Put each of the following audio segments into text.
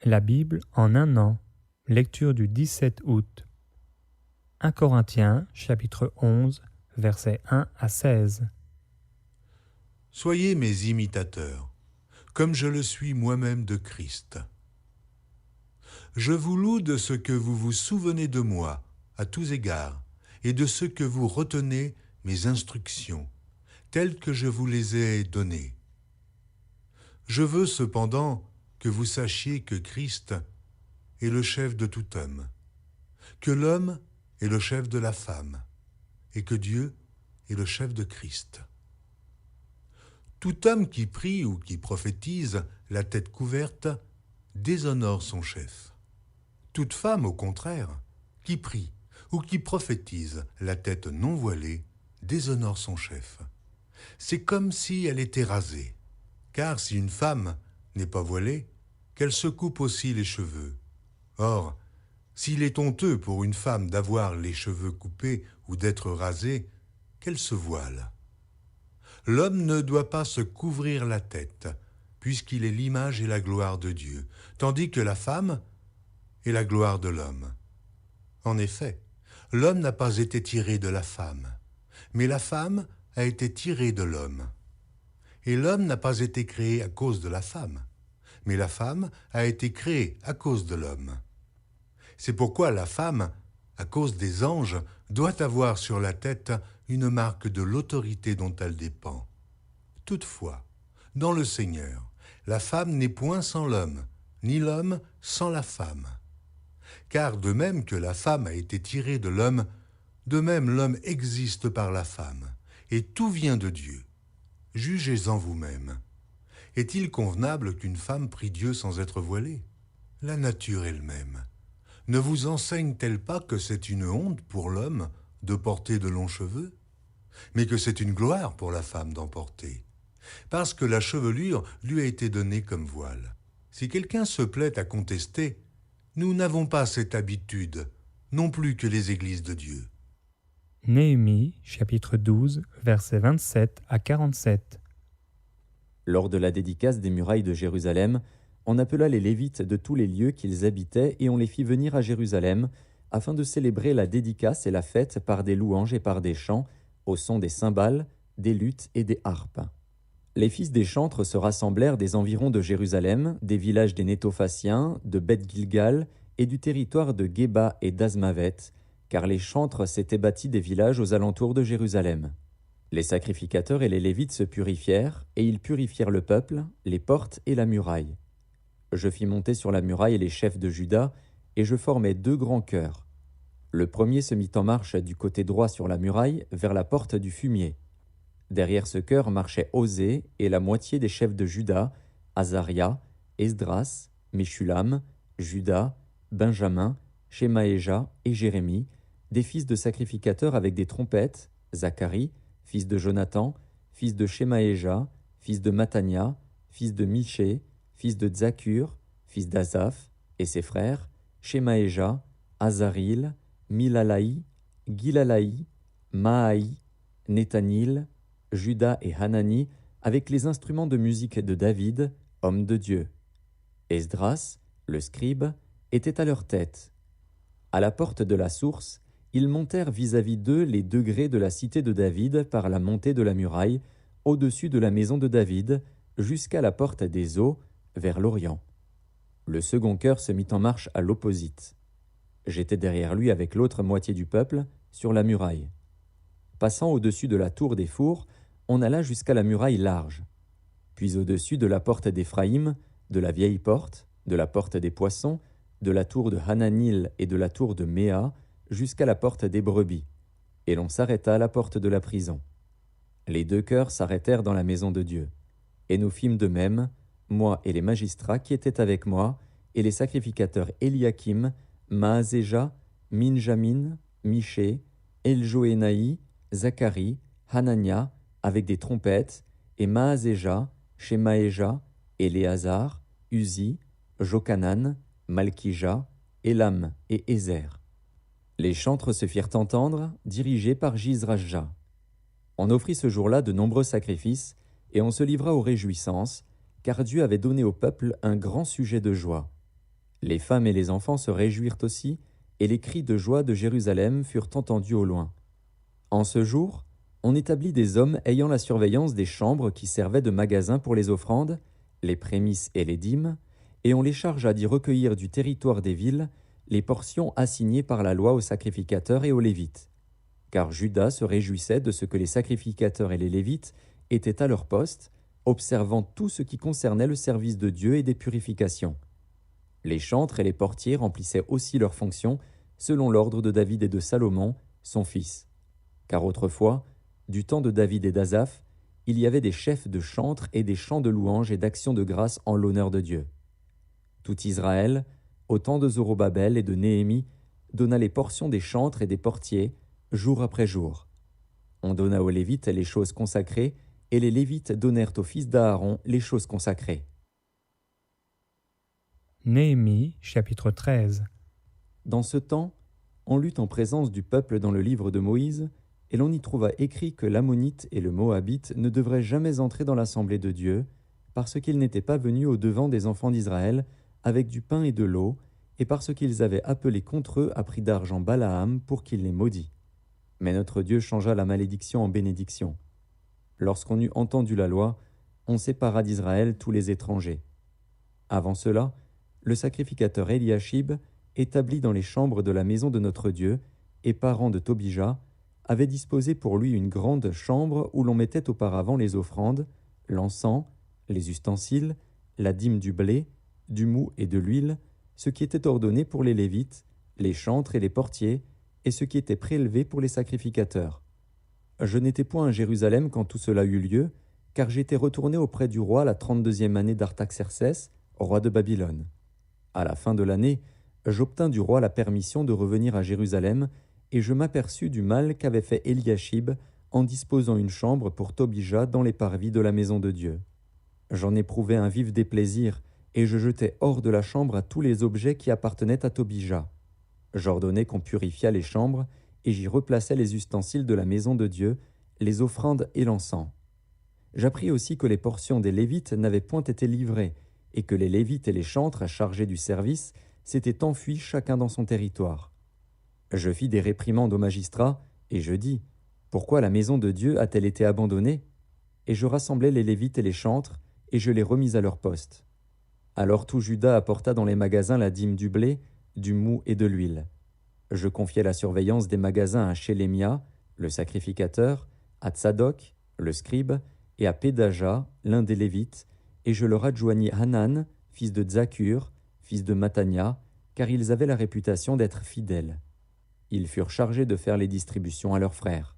La Bible en un an. Lecture du 17 août. 1 Corinthiens, chapitre 11, versets 1 à 16. Soyez mes imitateurs, comme je le suis moi-même de Christ. Je vous loue de ce que vous vous souvenez de moi, à tous égards, et de ce que vous retenez mes instructions, telles que je vous les ai données. Je veux cependant que vous sachiez que Christ est le chef de tout homme, que l'homme est le chef de la femme, et que Dieu est le chef de Christ. Tout homme qui prie ou qui prophétise, la tête couverte, déshonore son chef. Toute femme, au contraire, qui prie ou qui prophétise, la tête non voilée, déshonore son chef. C'est comme si elle était rasée. Car si une femme n'est pas voilée, qu'elle se coupe aussi les cheveux. Or, s'il est honteux pour une femme d'avoir les cheveux coupés ou d'être rasée, qu'elle se voile. L'homme ne doit pas se couvrir la tête, puisqu'il est l'image et la gloire de Dieu, tandis que la femme est la gloire de l'homme. En effet, l'homme n'a pas été tiré de la femme, mais la femme a été tirée de l'homme. Et l'homme n'a pas été créé à cause de la femme, mais la femme a été créée à cause de l'homme. C'est pourquoi la femme, à cause des anges, doit avoir sur la tête une marque de l'autorité dont elle dépend. Toutefois, dans le Seigneur, la femme n'est point sans l'homme, ni l'homme sans la femme. Car de même que la femme a été tirée de l'homme, de même l'homme existe par la femme, et tout vient de Dieu. Jugez-en vous-même. Est-il convenable qu'une femme prie Dieu sans être voilée? La nature elle-même ne vous enseigne-t-elle pas que c'est une honte pour l'homme de porter de longs cheveux, mais que c'est une gloire pour la femme d'en porter, parce que la chevelure lui a été donnée comme voile. Si quelqu'un se plaît à contester, nous n'avons pas cette habitude, non plus que les églises de Dieu. Néhémie, chapitre 12, versets 27 à 47. Lors de la dédicace des murailles de Jérusalem, on appela les Lévites de tous les lieux qu'ils habitaient et on les fit venir à Jérusalem, afin de célébrer la dédicace et la fête par des louanges et par des chants, au son des cymbales, des luths et des harpes. Les fils des chantres se rassemblèrent des environs de Jérusalem, des villages des Nétophaciens, de Beth-Gilgal et du territoire de Géba et d'Azmavet, car les chantres s'étaient bâtis des villages aux alentours de Jérusalem. Les sacrificateurs et les Lévites se purifièrent, et ils purifièrent le peuple, les portes et la muraille. Je fis monter sur la muraille les chefs de Juda, et je formai 2 grands chœurs. Le premier se mit en marche du côté droit sur la muraille, vers la porte du fumier. Derrière ce chœur marchaient Osée et la moitié des chefs de Juda, Azaria, Esdras, Meshulam, Juda, Benjamin, Shemaéja et Jérémie, des fils de sacrificateurs avec des trompettes, Zacharie, fils de Jonathan, fils de Shemaéja, fils de Matania, fils de Miché, fils de Tzakur, fils d'Azaph, et ses frères, Shemaéja, Azaril, Milalaï, Gilalaï, Maaï, Nethanil, Juda et Hanani, avec les instruments de musique de David, homme de Dieu. Esdras, le scribe, était à leur tête. À la porte de la source, ils montèrent vis-à-vis d'eux les degrés de la cité de David par la montée de la muraille, au-dessus de la maison de David, jusqu'à la porte des eaux, vers l'Orient. Le second chœur se mit en marche à l'opposite. J'étais derrière lui avec l'autre moitié du peuple, sur la muraille. Passant au-dessus de la tour des fours, on alla jusqu'à la muraille large. Puis au-dessus de la porte d'Éphraïm, de la vieille porte, de la porte des poissons, de la tour de Hananil et de la tour de Méa, jusqu'à la porte des brebis. Et l'on s'arrêta à la porte de la prison. Les 2 chœurs s'arrêtèrent dans la maison de Dieu. Et nous fîmes de même, moi et les magistrats qui étaient avec moi, et les sacrificateurs Eliakim, Maazéja, Minjamin, Miché, Eljoénaï, Zacharie, Hanania, avec des trompettes, et Maazéja, Shemaéja, Éléazar, Uzi, Jokanan, Malkija, Élam et Ézer. Les chantres se firent entendre, dirigés par Jizrajja. On offrit ce jour-là de nombreux sacrifices, et on se livra aux réjouissances, car Dieu avait donné au peuple un grand sujet de joie. Les femmes et les enfants se réjouirent aussi, et les cris de joie de Jérusalem furent entendus au loin. En ce jour, on établit des hommes ayant la surveillance des chambres qui servaient de magasins pour les offrandes, les prémices et les dîmes, et on les chargea d'y recueillir du territoire des villes les portions assignées par la loi aux sacrificateurs et aux Lévites. Car Juda se réjouissait de ce que les sacrificateurs et les Lévites étaient à leur poste, observant tout ce qui concernait le service de Dieu et des purifications. Les chantres et les portiers remplissaient aussi leurs fonctions selon l'ordre de David et de Salomon, son fils. Car autrefois, du temps de David et d'Asaph, il y avait des chefs de chantres et des chants de louanges et d'actions de grâce en l'honneur de Dieu. Tout Israël, au temps de Zorobabel et de Néhémie, donna les portions des chantres et des portiers, jour après jour. On donna aux Lévites les choses consacrées, et les Lévites donnèrent aux fils d'Aaron les choses consacrées. Néhémie, chapitre 13. Dans ce temps, on lut en présence du peuple dans le livre de Moïse, et l'on y trouva écrit que l'Ammonite et le Moabite ne devraient jamais entrer dans l'assemblée de Dieu, parce qu'ils n'étaient pas venus au-devant des enfants d'Israël avec du pain et de l'eau, et parce qu'ils avaient appelé contre eux à prix d'argent Balaam pour qu'il les maudît. Mais notre Dieu changea la malédiction en bénédiction. Lorsqu'on eut entendu la loi, on sépara d'Israël tous les étrangers. Avant cela, le sacrificateur Eliashib, établi dans les chambres de la maison de notre Dieu, et parent de Tobija, avait disposé pour lui une grande chambre où l'on mettait auparavant les offrandes, l'encens, les ustensiles, la dîme du blé, du mou et de l'huile, ce qui était ordonné pour les Lévites, les chantres et les portiers, et ce qui était prélevé pour les sacrificateurs. Je n'étais point à Jérusalem quand tout cela eut lieu, car j'étais retourné auprès du roi la 32e année d'Artaxercès, roi de Babylone. À la fin de l'année, j'obtins du roi la permission de revenir à Jérusalem, et je m'aperçus du mal qu'avait fait Eliashib en disposant une chambre pour Tobija dans les parvis de la maison de Dieu. J'en éprouvai un vif déplaisir, et je jetai hors de la chambre à tous les objets qui appartenaient à Tobija. J'ordonnai qu'on purifiât les chambres, et j'y replaçai les ustensiles de la maison de Dieu, les offrandes et l'encens. J'appris aussi que les portions des Lévites n'avaient point été livrées, et que les Lévites et les chantres chargés du service s'étaient enfuis chacun dans son territoire. Je fis des réprimandes aux magistrats, et je dis, « Pourquoi la maison de Dieu a-t-elle été abandonnée ?» Et je rassemblai les Lévites et les chantres, et je les remis à leur poste. Alors tout Juda apporta dans les magasins la dîme du blé, du mou et de l'huile. Je confiai la surveillance des magasins à Shélémia, le sacrificateur, à Tsadok, le scribe, et à Pédaja, l'un des Lévites, et je leur adjoignis Hanan, fils de Tzakur, fils de Matania, car ils avaient la réputation d'être fidèles. Ils furent chargés de faire les distributions à leurs frères.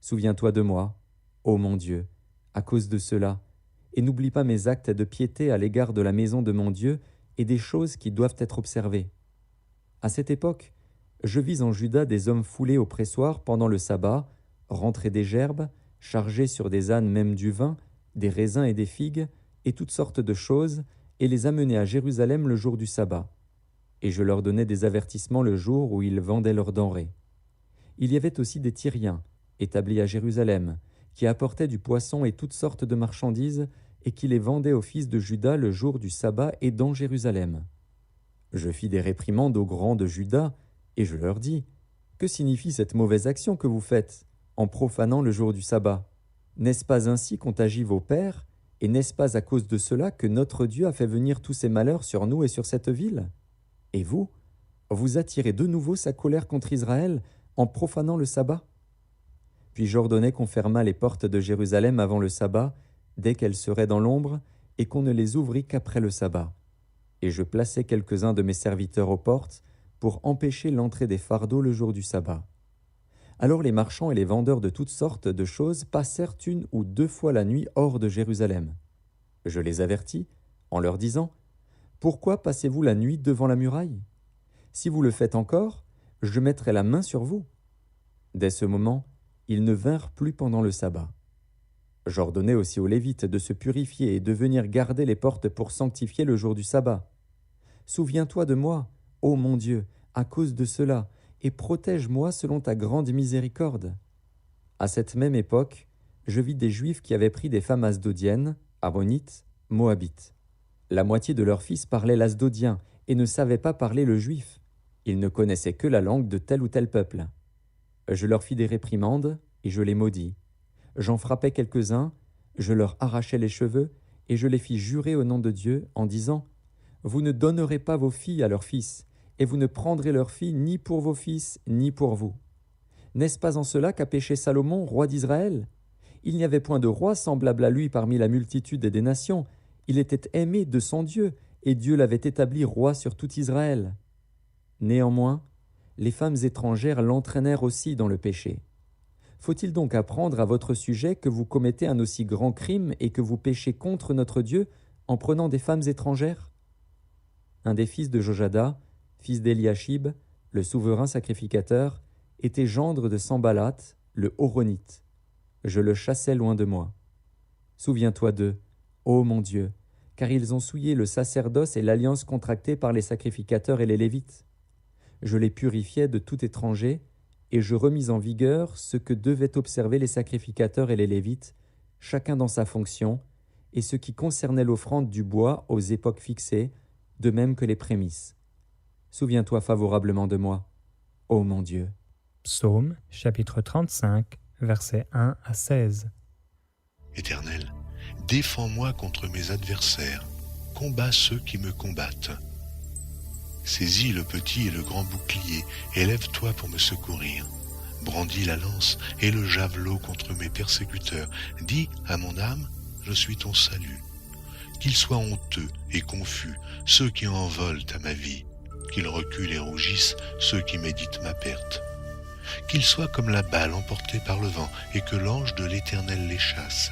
Souviens-toi de moi, ô mon Dieu, à cause de cela, et n'oublie pas mes actes de piété à l'égard de la maison de mon Dieu et des choses qui doivent être observées. À cette époque, je vis en Juda des hommes foulés au pressoir pendant le sabbat, rentrer des gerbes, charger sur des ânes même du vin, des raisins et des figues, et toutes sortes de choses, et les amener à Jérusalem le jour du sabbat. Et je leur donnais des avertissements le jour où ils vendaient leurs denrées. Il y avait aussi des Tyriens, établis à Jérusalem, qui apportaient du poisson et toutes sortes de marchandises, et qui les vendaient aux fils de Juda le jour du sabbat et dans Jérusalem. Je fis des réprimandes aux grands de Juda, et je leur dis, « Que signifie cette mauvaise action que vous faites, en profanant le jour du sabbat? N'est-ce pas ainsi qu'ont agi vos pères, et n'est-ce pas à cause de cela que notre Dieu a fait venir tous ces malheurs sur nous et sur cette ville? Et vous, vous attirez de nouveau sa colère contre Israël en profanant le sabbat? » Puis j'ordonnai qu'on fermât les portes de Jérusalem avant le sabbat, dès qu'elles seraient dans l'ombre, et qu'on ne les ouvrît qu'après le sabbat. Et je plaçai quelques-uns de mes serviteurs aux portes, pour empêcher l'entrée des fardeaux le jour du sabbat. Alors les marchands et les vendeurs de toutes sortes de choses passèrent 1 ou 2 fois la nuit hors de Jérusalem. Je les avertis, en leur disant, « Pourquoi passez-vous la nuit devant la muraille? Si vous le faites encore, je mettrai la main sur vous. » Dès ce moment, ils ne vinrent plus pendant le sabbat. J'ordonnai aussi aux Lévites de se purifier et de venir garder les portes pour sanctifier le jour du sabbat. Souviens-toi de moi, ô mon Dieu, à cause de cela, et protège-moi selon ta grande miséricorde. À cette même époque, je vis des Juifs qui avaient pris des femmes asdodiennes, ammonites, moabites. La moitié de leurs fils parlaient l'asdodien, et ne savaient pas parler le juif. Ils ne connaissaient que la langue de tel ou tel peuple. Je leur fis des réprimandes, et je les maudis. J'en frappais quelques-uns, je leur arrachai les cheveux, et je les fis jurer au nom de Dieu, en disant « Vous ne donnerez pas vos filles à leurs fils, et vous ne prendrez leurs filles ni pour vos fils, ni pour vous. N'est-ce pas en cela qu'a péché Salomon, roi d'Israël? Il n'y avait point de roi semblable à lui parmi la multitude des nations. Il était aimé de son Dieu, et Dieu l'avait établi roi sur tout Israël. Néanmoins, les femmes étrangères l'entraînèrent aussi dans le péché. Faut-il donc apprendre à votre sujet que vous commettez un aussi grand crime et que vous péchez contre notre Dieu en prenant des femmes étrangères? » Un des fils de Jojada, fils d'Eliashib, le souverain sacrificateur, était gendre de Sambalat, le Horonite. Je le chassai loin de moi. Souviens-toi d'eux, ô mon Dieu, car ils ont souillé le sacerdoce et l'alliance contractée par les sacrificateurs et les Lévites. Je les purifiai de tout étranger, et je remis en vigueur ce que devaient observer les sacrificateurs et les Lévites, chacun dans sa fonction, et ce qui concernait l'offrande du bois aux époques fixées, de même que les prémices. Souviens-toi favorablement de moi, ô mon Dieu. Psaume, chapitre 35, versets 1 à 16. Éternel, défends-moi contre mes adversaires, combats ceux qui me combattent. Saisis le petit et le grand bouclier, élève-toi pour me secourir. Brandis la lance et le javelot contre mes persécuteurs. Dis à mon âme, je suis ton salut. Qu'ils soient honteux et confus, ceux qui en volent à ma vie. Qu'ils reculent et rougissent, ceux qui méditent ma perte. Qu'ils soient comme la balle emportée par le vent, et que l'ange de l'Éternel les chasse.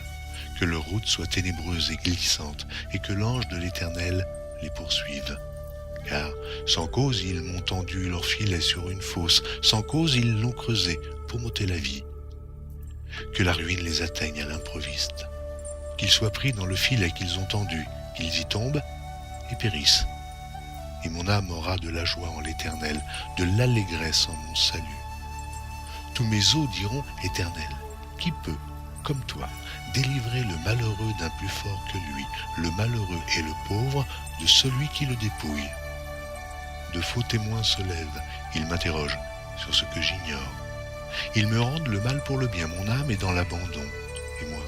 Que leur route soit ténébreuse et glissante, et que l'ange de l'Éternel les poursuive. Car sans cause ils m'ont tendu leur filet sur une fosse, sans cause ils l'ont creusé pour m'ôter la vie. Que la ruine les atteigne à l'improviste. Qu'ils soient pris dans le filet qu'ils ont tendu, qu'ils y tombent et périssent. Et mon âme aura de la joie en l'Éternel, de l'allégresse en mon salut. Tous mes os diront, Éternel, qui peut, comme toi, délivrer le malheureux d'un plus fort que lui, le malheureux et le pauvre de celui qui le dépouille. De faux témoins se lèvent, ils m'interrogent sur ce que j'ignore. Ils me rendent le mal pour le bien, mon âme est dans l'abandon. Et moi,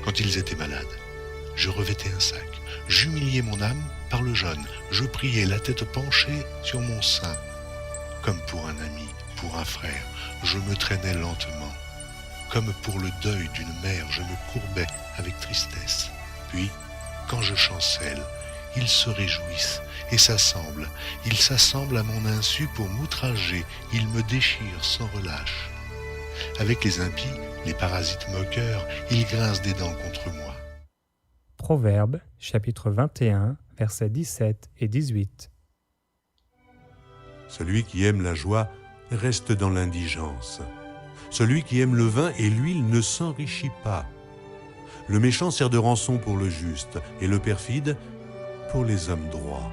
quand ils étaient malades, je revêtais un sac, j'humiliais mon âme par le jeûne, je priais la tête penchée sur mon sein. Comme pour un ami, pour un frère, je me traînais lentement. Comme pour le deuil d'une mère, je me courbais avec tristesse. Puis, quand je chancelle, ils se réjouissent et s'assemblent. Ils s'assemblent à mon insu pour m'outrager. Ils me déchirent sans relâche. Avec les impies, les parasites moqueurs, ils grincent des dents contre moi. Proverbes, chapitre 21, versets 17 et 18. Celui qui aime la joie reste dans l'indigence. Celui qui aime le vin et l'huile ne s'enrichit pas. Le méchant sert de rançon pour le juste, et le perfide pour les hommes droits.